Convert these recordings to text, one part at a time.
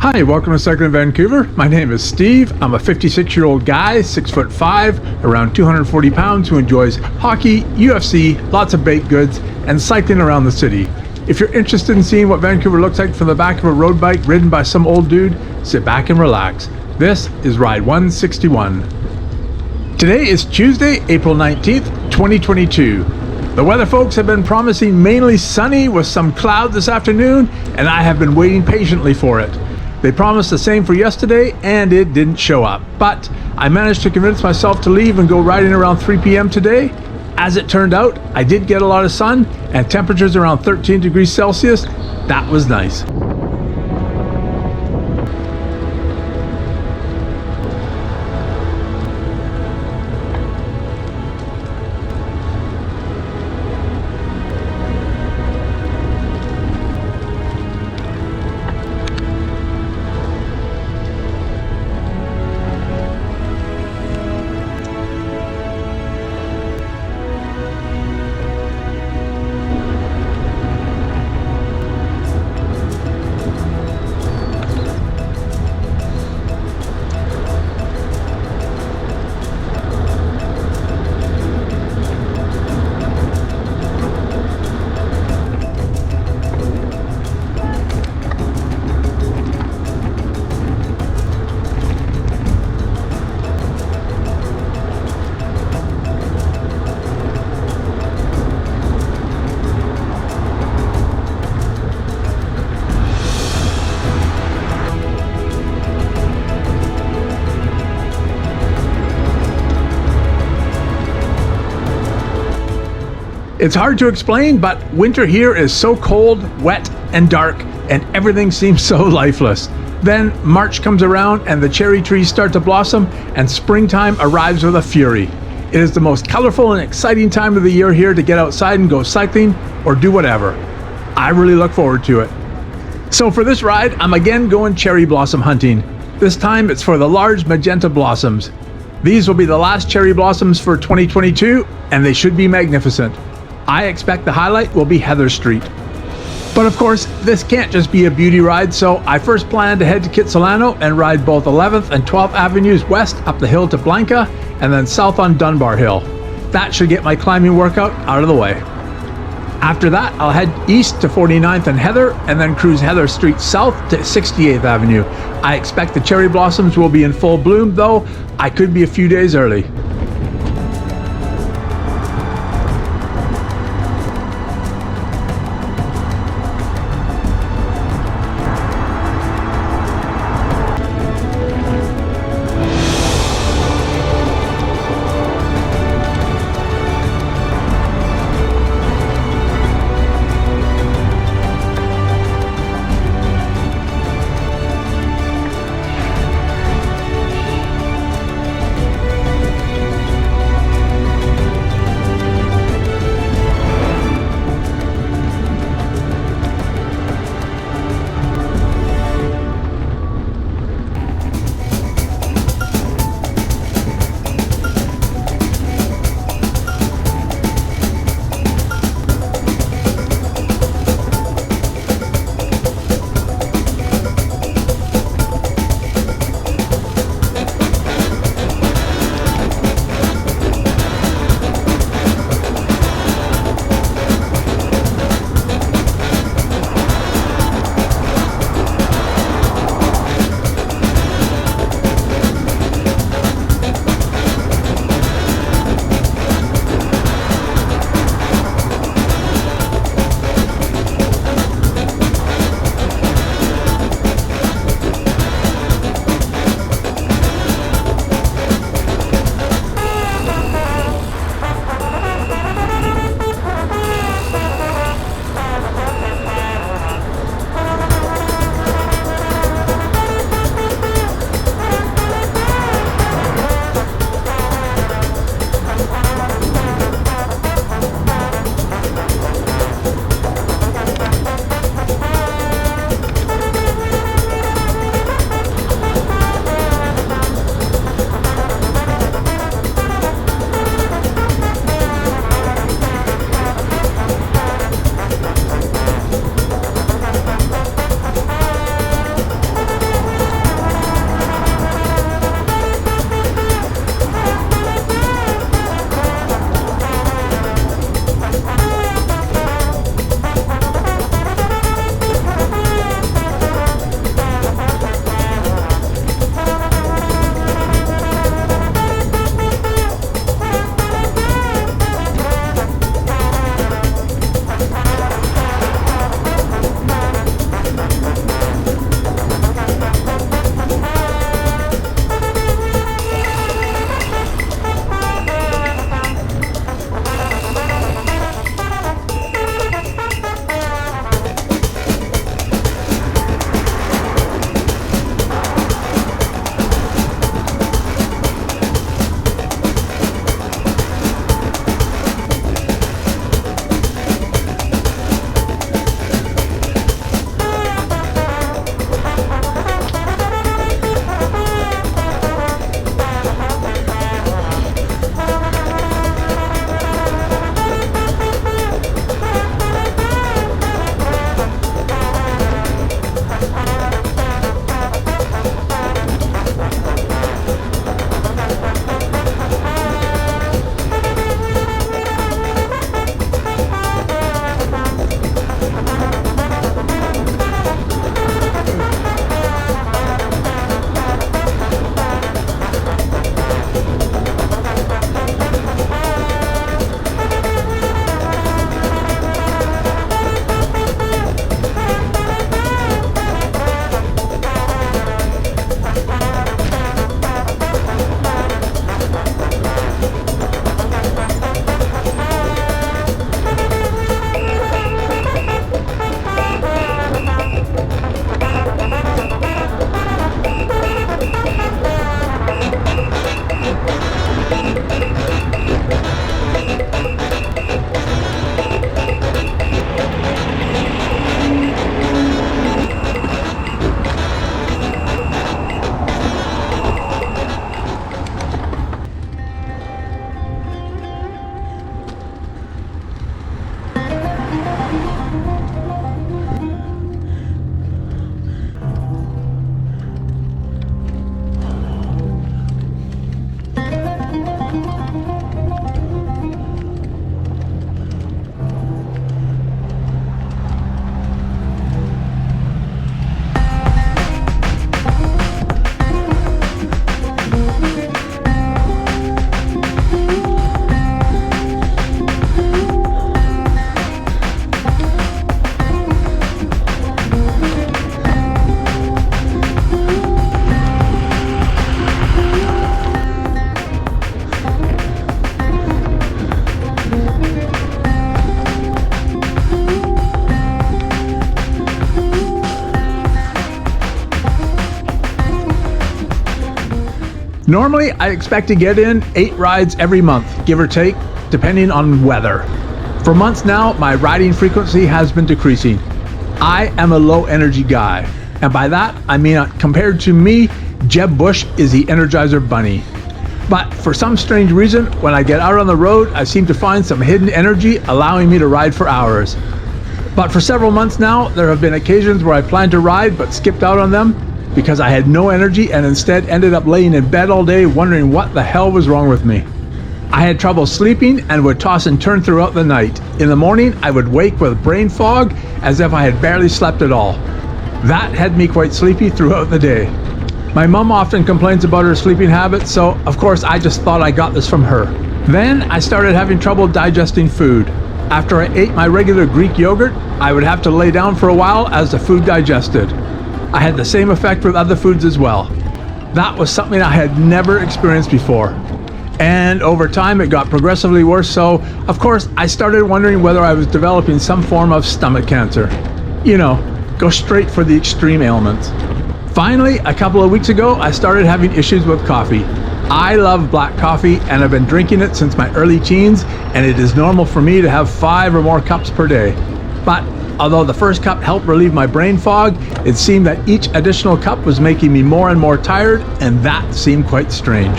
Hi, welcome to Cycl'n Vancouver. My name is Steve. I'm a 56-year-old guy, 6'5", around 240 pounds, who enjoys hockey, UFC, lots of baked goods, and cycling around the city. If you're interested in seeing what Vancouver looks like from the back of a road bike ridden by some old dude, sit back and relax. This is Ride 161. Today is Tuesday, April 19th, 2022. The weather folks have been promising mainly sunny with some cloud this afternoon, and I have been waiting patiently for it. They promised the same for yesterday, and it didn't show up. But I managed to convince myself to leave and go riding around 3 p.m. today. As it turned out, I did get a lot of sun and temperatures around 13 degrees Celsius. That was nice. It's hard to explain, but winter here is so cold, wet, and dark, and everything seems so lifeless. Then March comes around and the cherry trees start to blossom, and springtime arrives with a fury. It is the most colorful and exciting time of the year here to get outside and go cycling or do whatever. I really look forward to it. So for this ride, I'm again going cherry blossom hunting. This time it's for the large magenta blossoms. These will be the last cherry blossoms for 2022, and they should be magnificent. I expect the highlight will be Heather Street. But of course, this can't just be a beauty ride, so I first plan to head to Kitsilano and ride both 11th and 12th Avenues west up the hill to Blanca, and then south on Dunbar Hill. That should get my climbing workout out of the way. After that, I'll head east to 49th and Heather, and then cruise Heather Street south to 68th Avenue. I expect the cherry blossoms will be in full bloom, though I could be a few days early. Normally, I expect to get in 8 rides every month, give or take, depending on weather. For months now, my riding frequency has been decreasing. I am a low energy guy, and by that, I mean compared to me, Jeb Bush is the Energizer Bunny. But for some strange reason, when I get out on the road, I seem to find some hidden energy allowing me to ride for hours. But for several months now, there have been occasions where I planned to ride but skipped out on them because I had no energy and instead ended up laying in bed all day wondering what the hell was wrong with me. I had trouble sleeping and would toss and turn throughout the night. In the morning, I would wake with brain fog as if I had barely slept at all. That had me quite sleepy throughout the day. My mom often complains about her sleeping habits, so of course I just thought I got this from her. Then I started having trouble digesting food. After I ate my regular Greek yogurt, I would have to lay down for a while as the food digested. I had the same effect with other foods as well. That was something I had never experienced before. And over time it got progressively worse, so of course I started wondering whether I was developing some form of stomach cancer. You know, go straight for the extreme ailments. Finally, a couple of weeks ago, I started having issues with coffee. I love black coffee and I've been drinking it since my early teens, and it is normal for me to have 5 or more cups per day. But although the first cup helped relieve my brain fog, it seemed that each additional cup was making me more and more tired, and that seemed quite strange.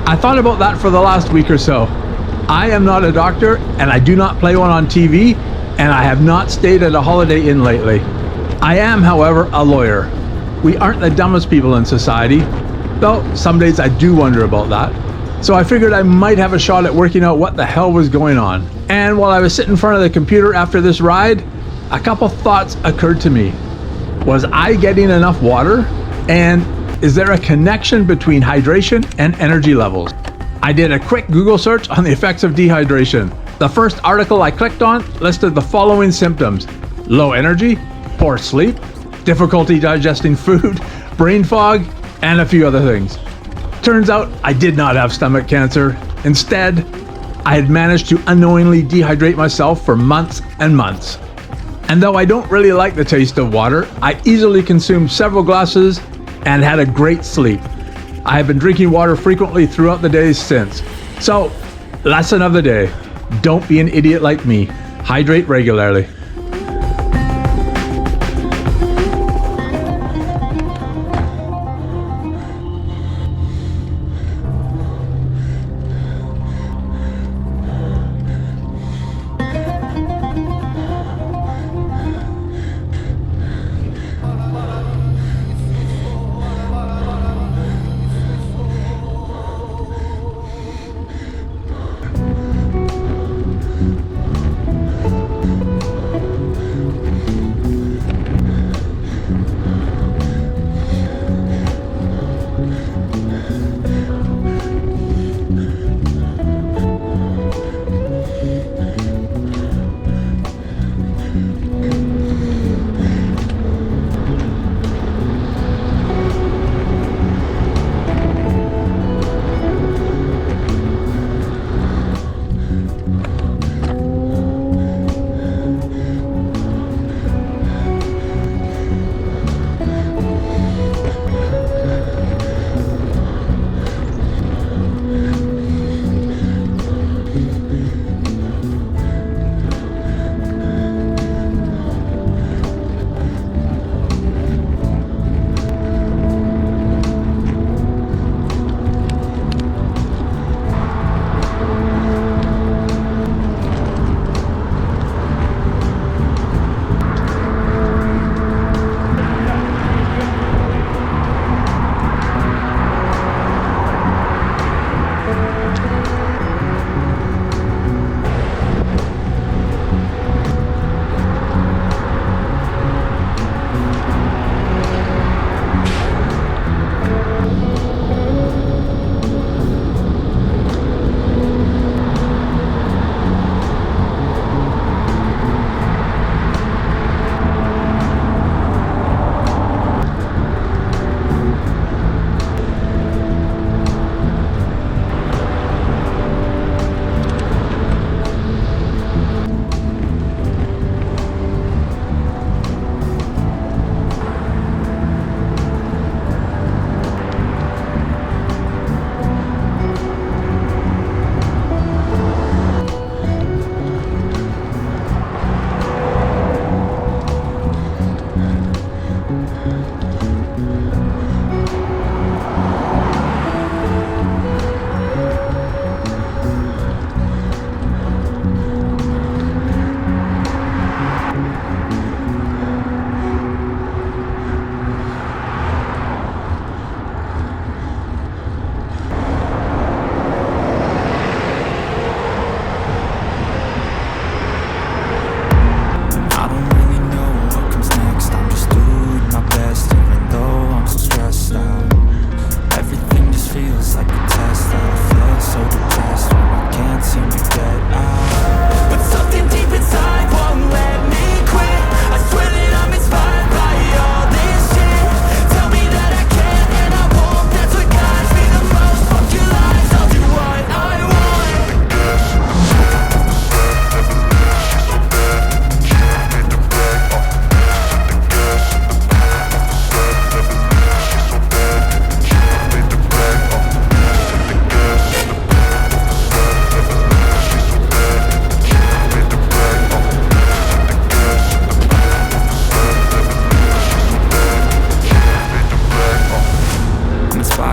I thought about that for the last week or so. I am not a doctor and I do not play one on TV, and I have not stayed at a Holiday Inn lately. I am, however, a lawyer. We aren't the dumbest people in society, though some days I do wonder about that. So I figured I might have a shot at working out what the hell was going on. And while I was sitting in front of the computer after this ride, a couple thoughts occurred to me. Was I getting enough water? And is there a connection between hydration and energy levels? I did a quick Google search on the effects of dehydration. The first article I clicked on listed the following symptoms: low energy, poor sleep, difficulty digesting food, brain fog, and a few other things. Turns out I did not have stomach cancer. Instead, I had managed to unknowingly dehydrate myself for months and months. And though I don't really like the taste of water, I easily consumed several glasses and had a great sleep. I have been drinking water frequently throughout the days since. So, lesson of the day: don't be an idiot like me. Hydrate regularly.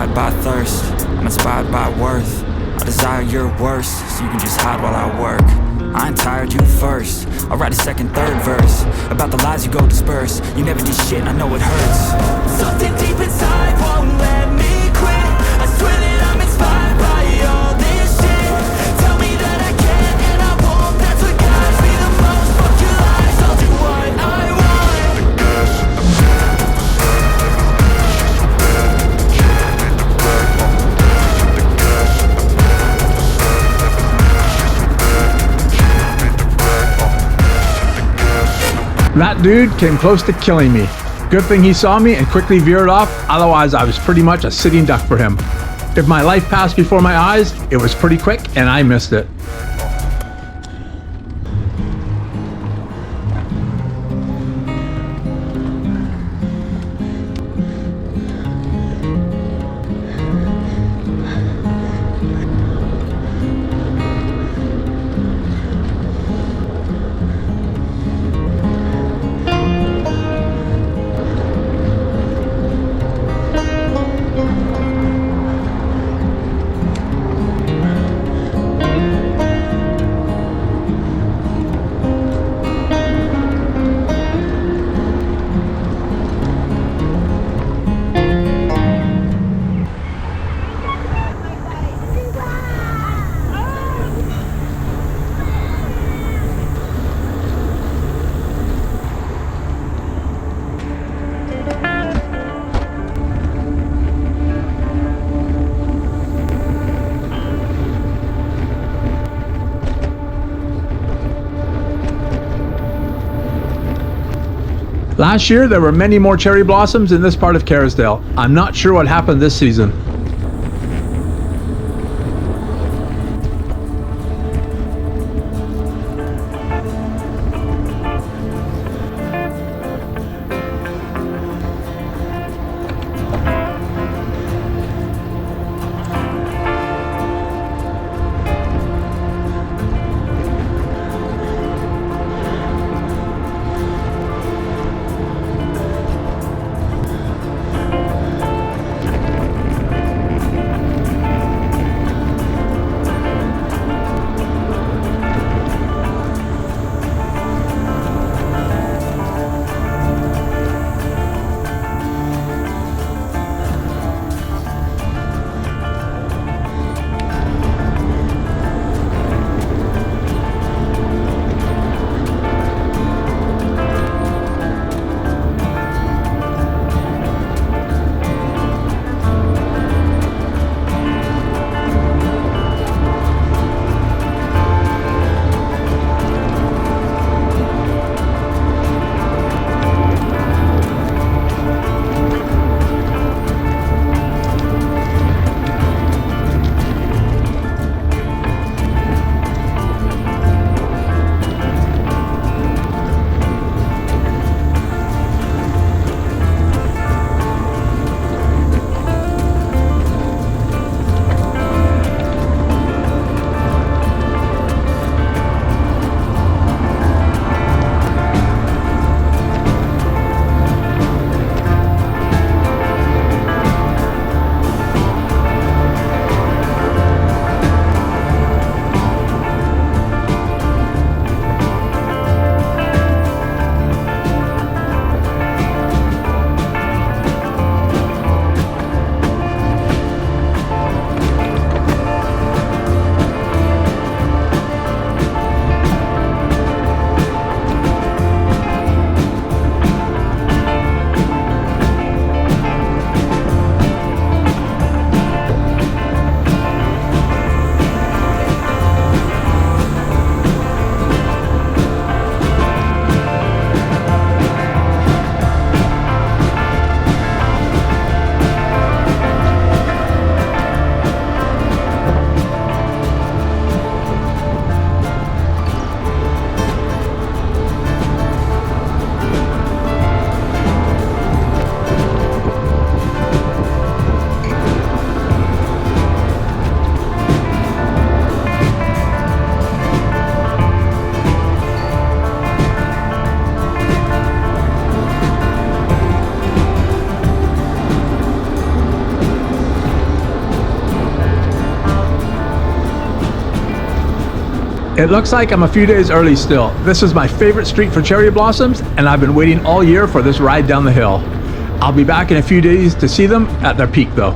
inspired by thirst, I'm inspired by worth. I desire your worst, so you can just hide while I work. I ain't tired, you first. I'll write a second, third verse about the lies you go disperse. You never did shit, I know it hurts. Something deep inside won't let me quit. I swear that I'm inspired by all this shit. Tell me that I can and I won't. That's what guides me the most. Fuck your lies, I'll do what I want. That dude came close to killing me. Good thing he saw me and quickly veered off, otherwise I was pretty much a sitting duck for him. If my life passed before my eyes, it was pretty quick and I missed it. Last year, there were many more cherry blossoms in this part of Kerrisdale. I'm not sure what happened this season. It looks like I'm a few days early still. This is my favorite street for cherry blossoms, and I've been waiting all year for this ride down the hill. I'll be back in a few days to see them at their peak though.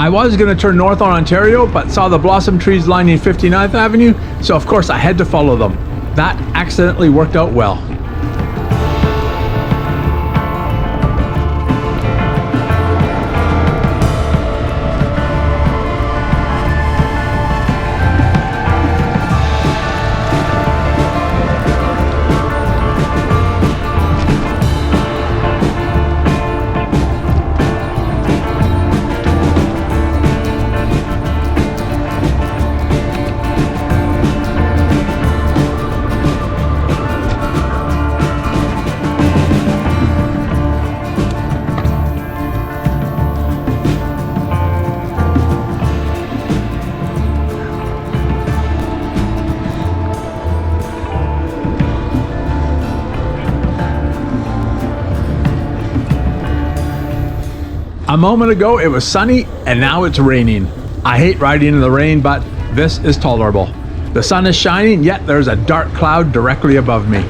I was going to turn north on Ontario, but saw the blossom trees lining 59th Avenue, so of course I had to follow them. That accidentally worked out well. A moment ago it was sunny and now it's raining. I hate riding in the rain, but this is tolerable. The sun is shining, yet there's a dark cloud directly above me.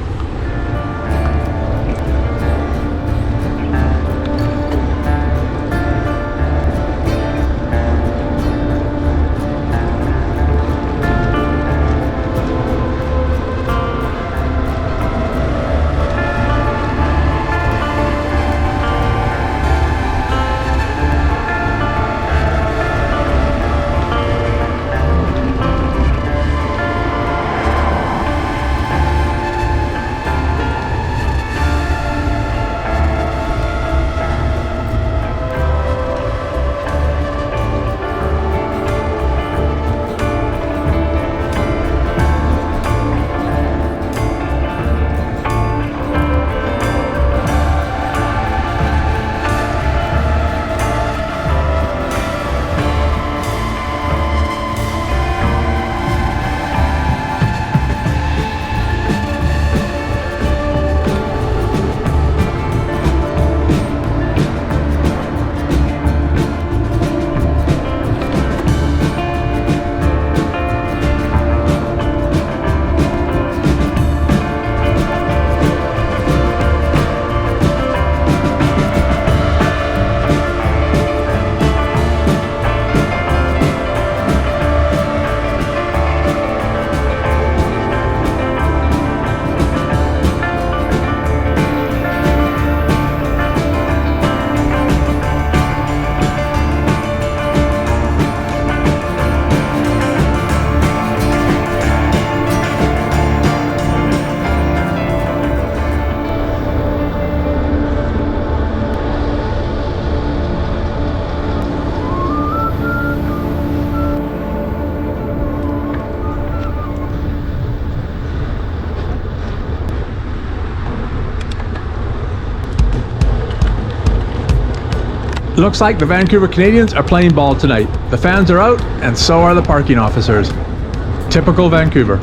looks like the Vancouver Canadians are playing ball tonight. The fans are out, and so are the parking officers. Typical Vancouver.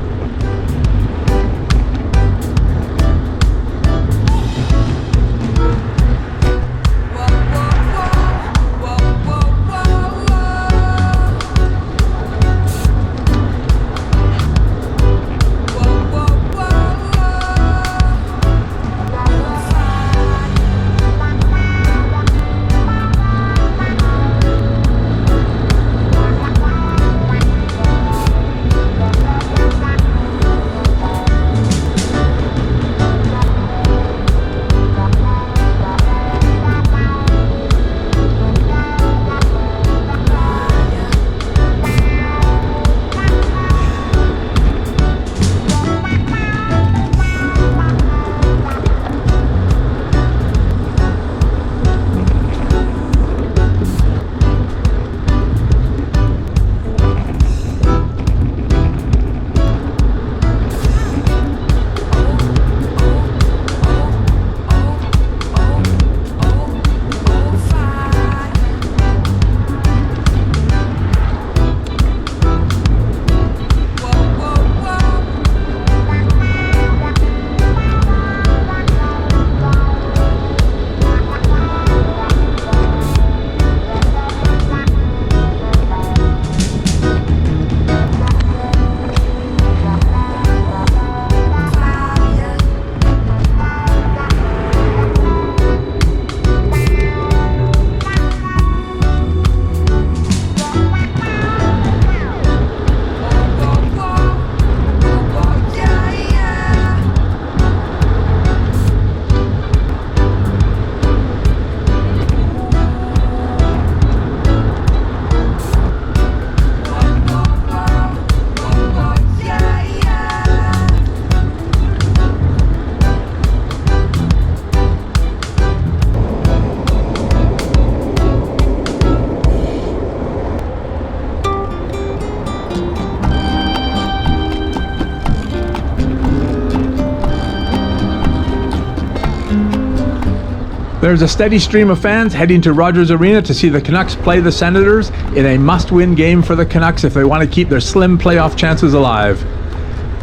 There's a steady stream of fans heading to Rogers Arena to see the Canucks play the Senators in a must-win game for the Canucks if they want to keep their slim playoff chances alive.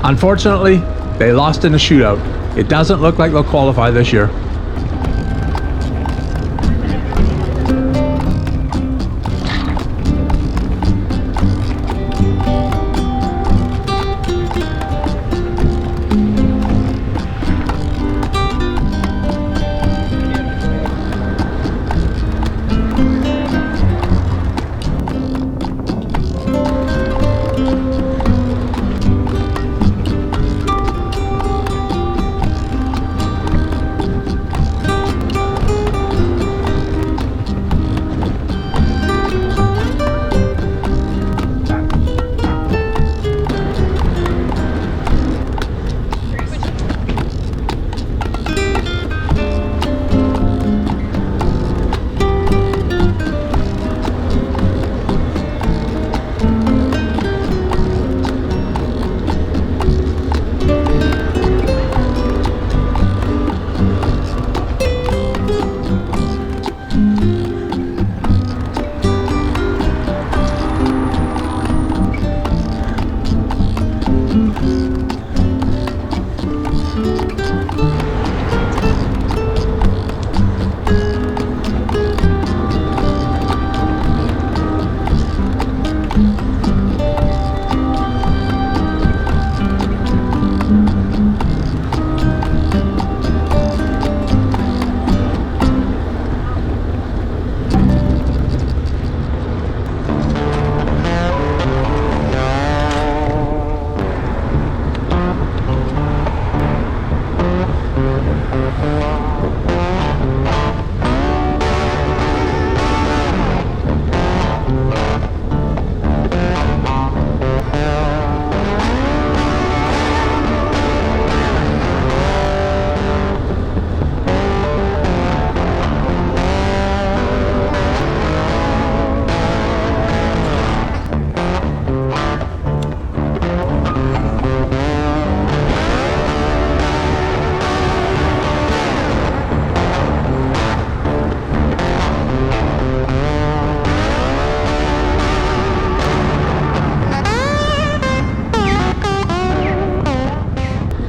Unfortunately, they lost in a shootout. It doesn't look like they'll qualify this year.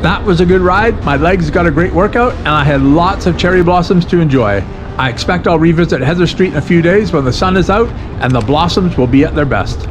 That was a good ride, my legs got a great workout, and I had lots of cherry blossoms to enjoy. I expect I'll revisit Heather Street in a few days when the sun is out and the blossoms will be at their best.